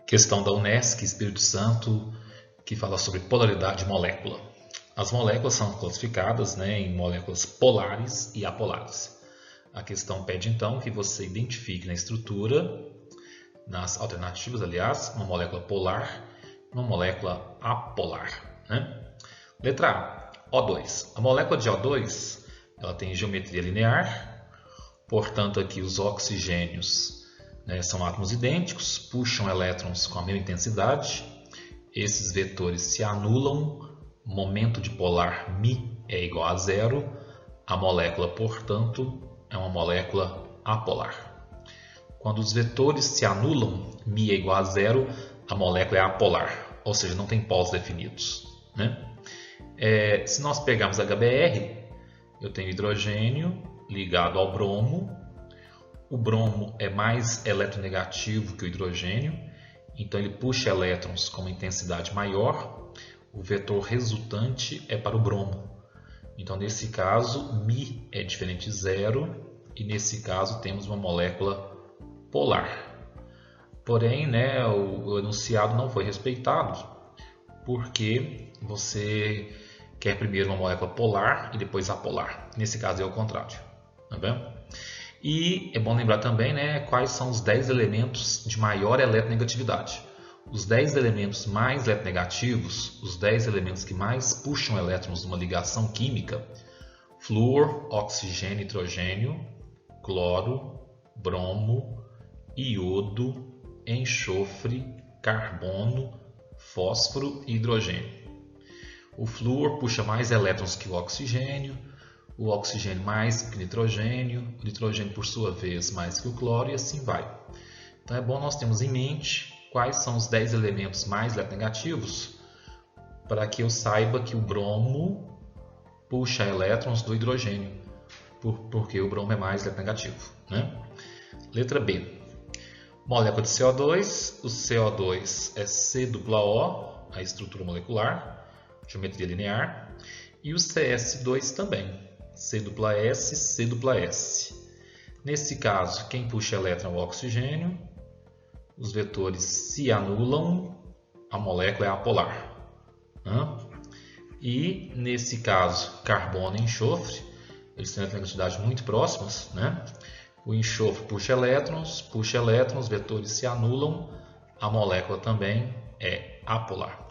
Questão da Unesc, Espírito Santo, que fala sobre polaridade de molécula. As moléculas são classificadas, em moléculas polares e apolares. A questão pede então que você identifique na estrutura, nas alternativas, aliás, uma molécula polar e uma molécula apolar. Letra A, O2. A molécula de O2 ela tem geometria linear, portanto aqui os oxigênios são átomos idênticos, puxam elétrons com a mesma intensidade. Esses vetores se anulam, momento dipolar μ é igual a zero. A molécula, portanto, é uma molécula apolar. Quando os vetores se anulam, μ é igual a zero, a molécula é apolar, ou seja, não tem polos definidos. Se nós pegarmos HBr, eu tenho hidrogênio ligado ao bromo. O bromo é mais eletronegativo que o hidrogênio, então ele puxa elétrons com uma intensidade maior. O vetor resultante é para o bromo. Então, nesse caso, μ é diferente de zero e, nesse caso, temos uma molécula polar. Porém, o enunciado não foi respeitado porque você quer primeiro uma molécula polar e depois apolar. Nesse caso é o contrário. Tá bem? E é bom lembrar também quais são os 10 elementos de maior eletronegatividade. Os 10 elementos mais eletronegativos, os 10 elementos que mais puxam elétrons numa ligação química: flúor, oxigênio, nitrogênio, cloro, bromo, iodo, enxofre, carbono, fósforo e hidrogênio. O flúor puxa mais elétrons que o oxigênio mais que o nitrogênio por sua vez mais que o cloro e assim vai. Então é bom nós termos em mente quais são os 10 elementos mais eletronegativos para que eu saiba que o bromo puxa elétrons do hidrogênio, porque o bromo é mais eletronegativo. Letra B. Molécula de CO2. O CO2 é C+O, a estrutura molecular, geometria linear. E o CS2 também, C+S, C+S. Nesse caso, quem puxa elétron é o oxigênio. Os vetores se anulam, a molécula é apolar. E nesse caso, carbono e enxofre, eles têm eletronegatividade muito próximas. O enxofre puxa elétrons, os vetores se anulam, a molécula também é apolar.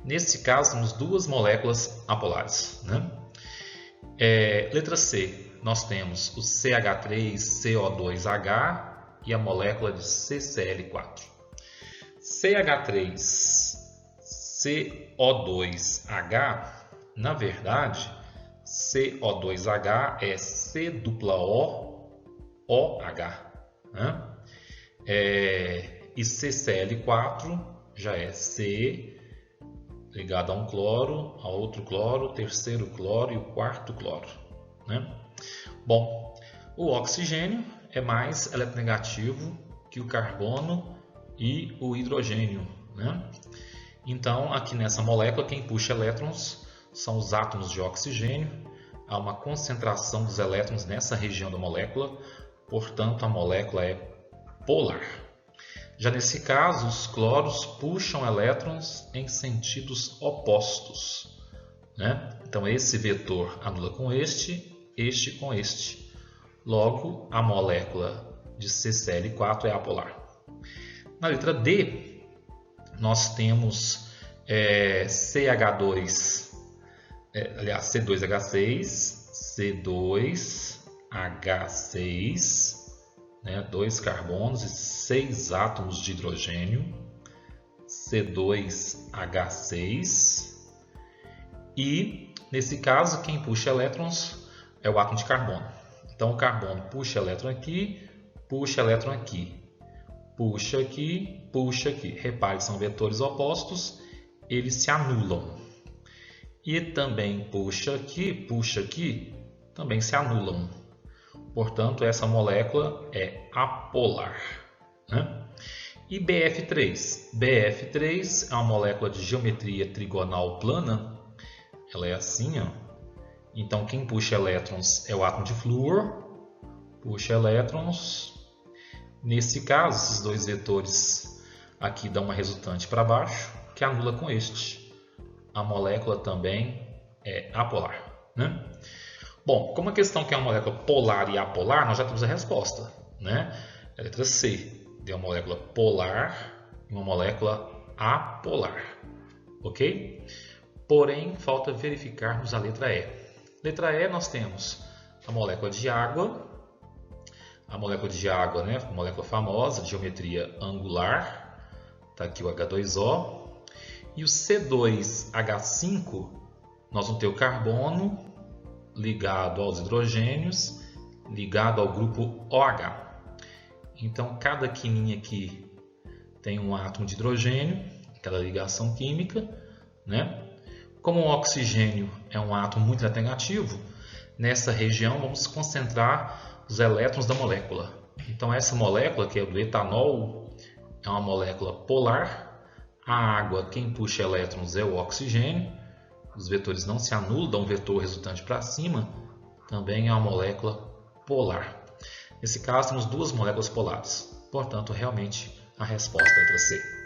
Nesse caso, temos duas moléculas apolares. Letra C, nós temos o CH3CO2H e a molécula de CCl4. CH3CO2H, na verdade, CO2H é C+OOH. E CCl4 já é C ligado a um cloro, a outro cloro, terceiro cloro e o quarto cloro. Bom, o oxigênio é mais eletronegativo que o carbono e o hidrogênio. Então, aqui nessa molécula, quem puxa elétrons são os átomos de oxigênio. Há uma concentração dos elétrons nessa região da molécula, portanto, a molécula é polar. Já nesse caso, os cloros puxam elétrons em sentidos opostos. Então, esse vetor anula com este com este. Logo, a molécula de CCl4 é apolar. Na letra D, nós temos C2H6, C2H6, 2 carbonos e 6 átomos de hidrogênio, C2H6. E, nesse caso, quem puxa elétrons é o átomo de carbono. Então, o carbono puxa elétron aqui, puxa elétron aqui, puxa aqui, puxa aqui. Repare que são vetores opostos, eles se anulam. E também puxa aqui, também se anulam. Portanto, essa molécula é apolar. E BF3? BF3 é uma molécula de geometria trigonal plana. Ela é assim, Então, quem puxa elétrons é o átomo de flúor. Puxa elétrons. Nesse caso, esses dois vetores Aqui dá uma resultante para baixo, que anula com este. A molécula também é apolar, né? Bom, como a questão que é uma molécula polar e apolar, nós já temos a resposta, né? A letra C deu uma molécula polar e uma molécula apolar, ok? Porém, falta verificarmos a letra E. Letra E, nós temos a molécula de água. A molécula de água, né? Molécula famosa, de geometria angular. Está aqui o H2O. E o C2H5, nós vamos ter o carbono ligado aos hidrogênios, ligado ao grupo OH. Então, cada quininha aqui tem um átomo de hidrogênio, aquela ligação química, né? Como o oxigênio é um átomo muito negativo, nessa região vamos concentrar os elétrons da molécula. Então, essa molécula, que é do etanol, é uma molécula polar. A água, quem puxa elétrons é o oxigênio. Os vetores não se anulam, dão um vetor resultante para cima. Também é uma molécula polar. Nesse caso, temos duas moléculas polares. Portanto, realmente, a resposta é a letra C.